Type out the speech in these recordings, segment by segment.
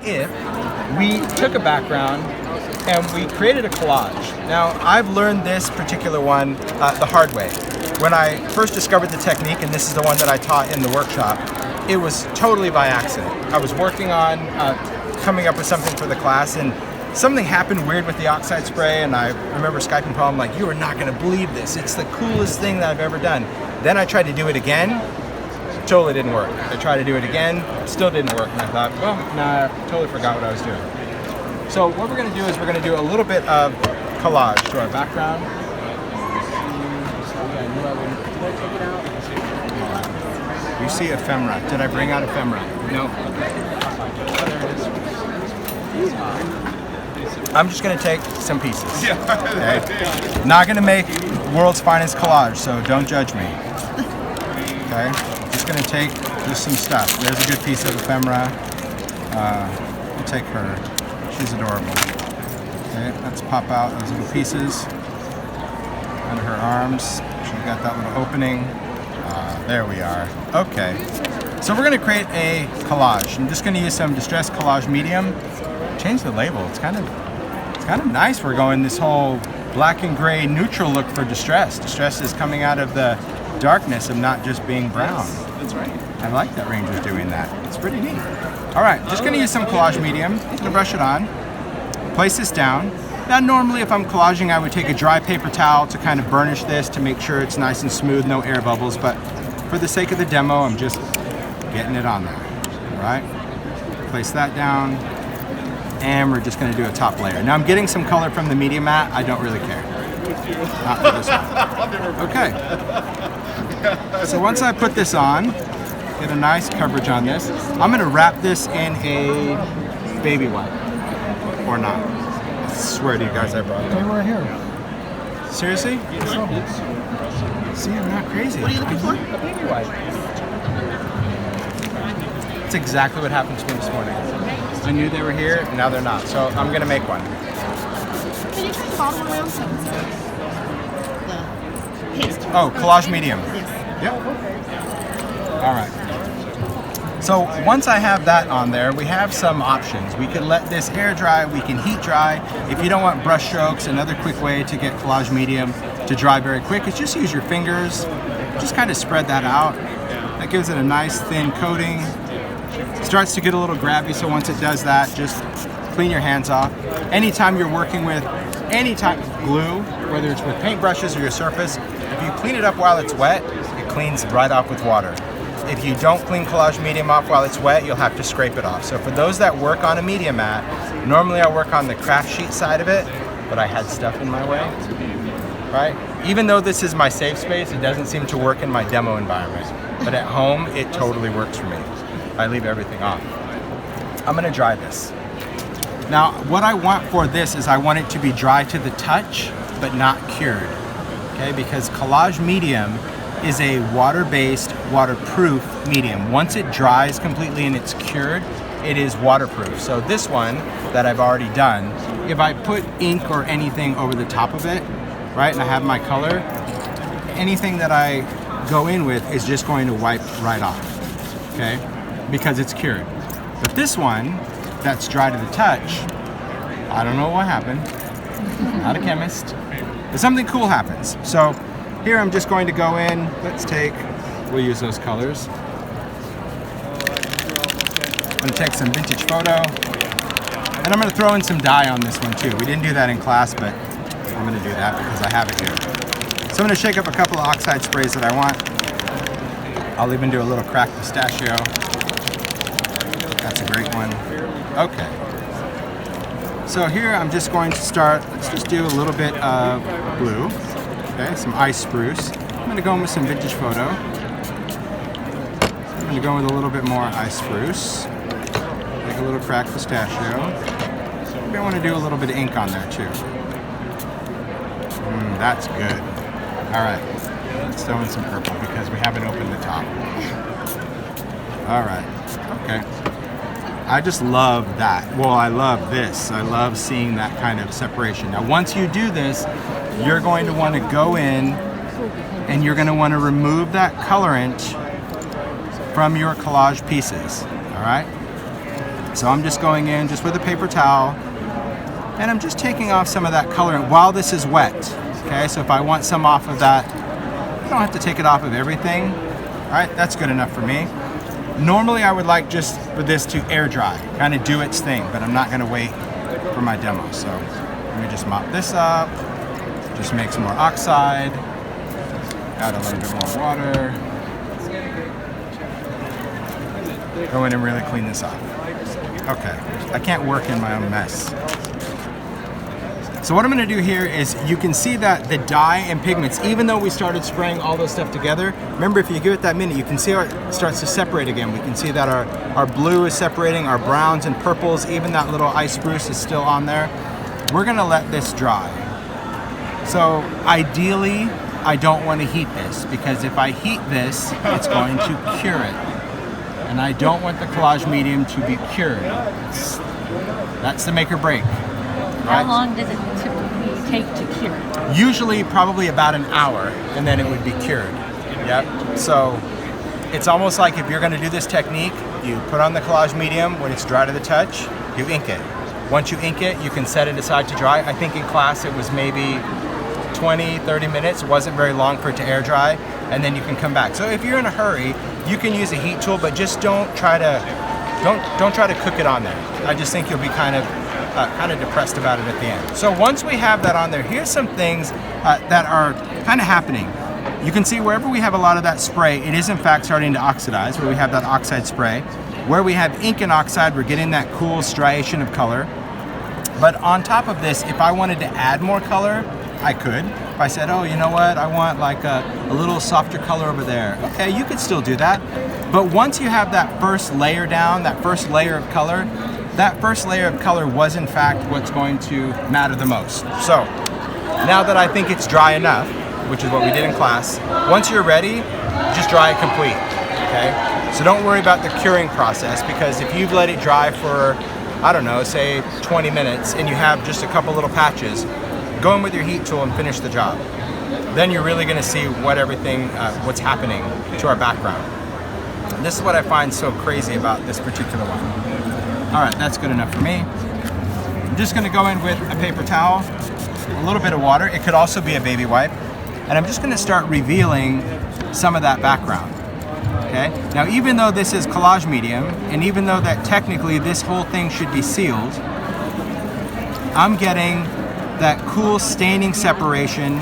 if we took a background and we created a collage? Now, I've learned this particular one the hard way. When I first discovered the technique, and this is the one that I taught in the workshop, it was totally by accident. I was working on coming up with something for the class, and something happened weird with the Oxide spray, and I remember Skyping Paul, I'm like, you are not gonna believe this. It's the coolest thing that I've ever done. Then I tried to do it again, totally didn't work. I tried to do it again, still didn't work, and I thought, well, nah, I totally forgot what I was doing. So what we're gonna do is we're gonna do a little bit of collage to our background. You see ephemera. Did I bring out ephemera? No. I'm just going to take some pieces. Okay? Not going to make world's finest collage, so don't judge me. Okay? Just going to take just some stuff. There's a good piece of ephemera. We'll take her. She's adorable. Okay, let's pop out those little pieces under her arms. She's got that little opening. There we are. Okay. So we're going to create a collage. I'm just going to use some Distress Collage Medium. Change the label. It's kind of nice. We're going this whole black and gray neutral look for Distress. Distress is coming out of the darkness of not just being brown. That's right. I like that Ranger's doing that. It's pretty neat. All right, just going to use some Collage Medium. I'm going to brush it on. Place this down. Now normally if I'm collaging, I would take a dry paper towel to kind of burnish this to make sure it's nice and smooth, no air bubbles, but for the sake of the demo, I'm just getting it on there. All right, place that down. And we're just going to do a top layer. Now I'm getting some color from the media mat. I don't really care. Not for this one. Okay. So once I put this on, get a nice coverage on this, I'm going to wrap this in a baby wipe. Or not. I swear to you guys I brought it. They were here. Seriously? See, I'm not crazy. What are you looking for? A baby wipe. That's exactly what happened to me this morning. I knew they were here, and now they're not. So I'm going to make one. Can you turn the bottom around so the paste? Oh, Collage Medium. Yes. Yep. All right. So once I have that on there, we have some options. We can let this air dry, we can heat dry. If you don't want brush strokes, another quick way to get Collage Medium to dry very quick is just use your fingers. Just kind of spread that out. That gives it a nice thin coating. Starts to get a little grabby, so once it does that, just clean your hands off. Anytime you're working with any type of glue, whether it's with paintbrushes or your surface, if you clean it up while it's wet, it cleans right off with water. If you don't clean Collage Medium off while it's wet, you'll have to scrape it off. So for those that work on a media mat, normally I work on the craft sheet side of it, but I had stuff in my way, right? Even though this is my safe space, it doesn't seem to work in my demo environment. But at home, it totally works for me. I leave everything off. I'm gonna dry this. Now, what I want for this is I want it to be dry to the touch, but not cured, okay? Because Collage Medium is a water-based, waterproof medium. Once it dries completely and it's cured, it is waterproof. So this one that I've already done, if I put ink or anything over the top of it, right, and I have my color, anything that I go in with is just going to wipe right off, okay? Because it's cured. But this one, that's dry to the touch, I don't know what happened. Not a chemist. But something cool happens. So here I'm just going to go in, we'll use those colors. I'm gonna take some vintage photo, and I'm gonna throw in some dye on this one too. We didn't do that in class, but I'm gonna do that because I have it here. So I'm gonna shake up a couple of Oxide sprays that I want. I'll even do a little cracked pistachio. That's a great one. Okay. So here I'm just going to start, let's just do a little bit of blue. Okay, some ice spruce. I'm going to go in with some vintage photo. I'm going to go with a little bit more ice spruce. Make a little cracked pistachio. Maybe I want to do a little bit of ink on there too. That's good. All right, let's throw in some purple because we haven't opened the top. All right, okay. I just love that. Well, I love this. I love seeing that kind of separation. Now, once you do this, you're going to want to go in and you're going to want to remove that colorant from your collage pieces, all right? So I'm just going in just with a paper towel, and I'm just taking off some of that color while this is wet. Okay, so if I want some off of that, I don't have to take it off of everything. All right, that's good enough for me. Normally I would like just for this to air dry, kind of do its thing, but I'm not gonna wait for my demo. So let me just mop this up, just make some more oxide, add a little bit more water. Go in and really clean this off. Okay, I can't work in my own mess. So what I'm gonna do here is, you can see that the dye and pigments, even though we started spraying all those stuff together, remember if you give it that minute, you can see how it starts to separate again. We can see that our blue is separating, our browns and purples, even that little ice spruce is still on there. We're gonna let this dry. So ideally, I don't wanna heat this, because if I heat this, it's going to cure it. And I don't want the collage medium to be cured. That's the make or break. How long does it typically take to cure? Usually probably about an hour, and then it would be cured. Yep. So it's almost like if you're going to do this technique, you put on the collage medium. When it's dry to the touch, you ink it. Once you ink it, you can set it aside to dry. I think in class it was maybe 20, 30 minutes. It wasn't very long for it to air dry, and then you can come back. So if you're in a hurry, you can use a heat tool, but just don't try to cook it on there. I just think you'll be kind of depressed about it at the end. So once we have that on there, here's some things that are kind of happening. You can see wherever we have a lot of that spray, it is in fact starting to oxidize, where we have that oxide spray. Where we have ink and oxide, we're getting that cool striation of color. But on top of this, if I wanted to add more color, I could. If I said, oh, you know what, I want like a little softer color over there. Okay, you could still do that. But once you have that first layer down, that first layer of color, that first layer of color was in fact what's going to matter the most. So now that I think it's dry enough, which is what we did in class, once you're ready, just dry it complete, okay? So don't worry about the curing process, because if you've let it dry for, I don't know, say 20 minutes, and you have just a couple little patches, go in with your heat tool and finish the job. Then you're really gonna see what's happening to our background. And this is what I find so crazy about this particular one. All right, that's good enough for me. I'm just gonna go in with a paper towel, a little bit of water. It could also be a baby wipe. And I'm just gonna start revealing some of that background, okay? Now, even though this is collage medium, and even though that technically this whole thing should be sealed, I'm getting that cool staining separation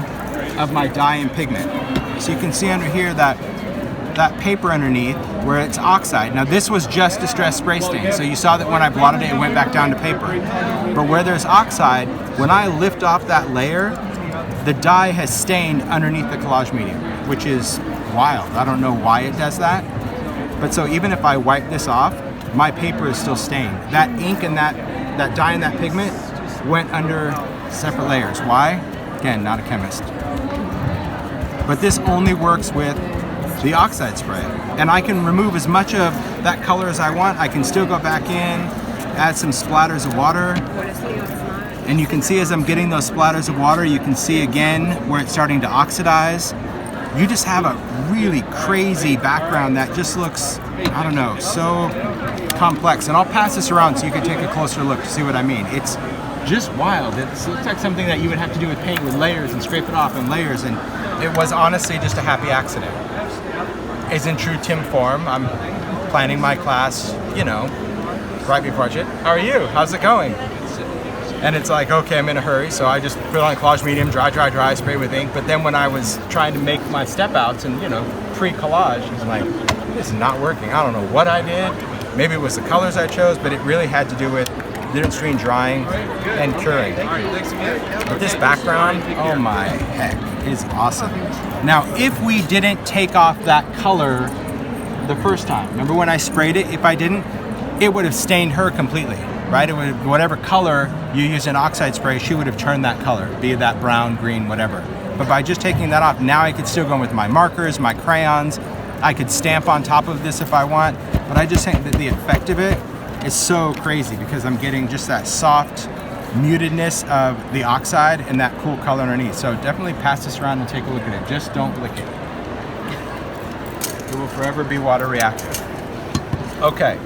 of my dye and pigment. So you can see under here that paper underneath where it's oxide. Now this was just distress spray stain, so you saw that when I blotted it, it went back down to paper. But where there's oxide, when I lift off that layer, the dye has stained underneath the collage medium, which is wild. I don't know why it does that. But so even if I wipe this off, my paper is still stained. That ink and that dye and that pigment went under separate layers. Why? Again, not a chemist. But this only works with the oxide spray. And I can remove as much of that color as I want. I can still go back in, add some splatters of water. And you can see as I'm getting those splatters of water, you can see again where it's starting to oxidize. You just have a really crazy background that just looks, I don't know, so complex. And I'll pass this around so you can take a closer look to see what I mean. It's just wild. It looks like something that you would have to do with paint, with layers and scrape it off and layers. And it was honestly just a happy accident. As in true Tim form, I'm planning my class, you know, right before I How are you? How's it going? And it's like, okay, I'm in a hurry, so I just put on collage medium, dry, spray with ink. But then when I was trying to make my step outs and, you know, pre-collage, it's like, this is not working. I don't know what I did. Maybe it was the colors I chose, but it really had to do with different drying and curing. But this background, oh my heck, is awesome. Now, if we didn't take off that color the first time, remember when I sprayed it? If I didn't, it would have stained her completely, right? It would, whatever color you use in oxide spray, she would have turned that color, be it that brown, green, whatever. But by just taking that off, now I could still go in with my markers, my crayons. I could stamp on top of this if I want, but I just think that the effect of it is so crazy because I'm getting just that soft mutedness of the oxide and that cool color underneath. So definitely pass this around and take a look at it. Just don't lick it. It will forever be water reactive. Okay,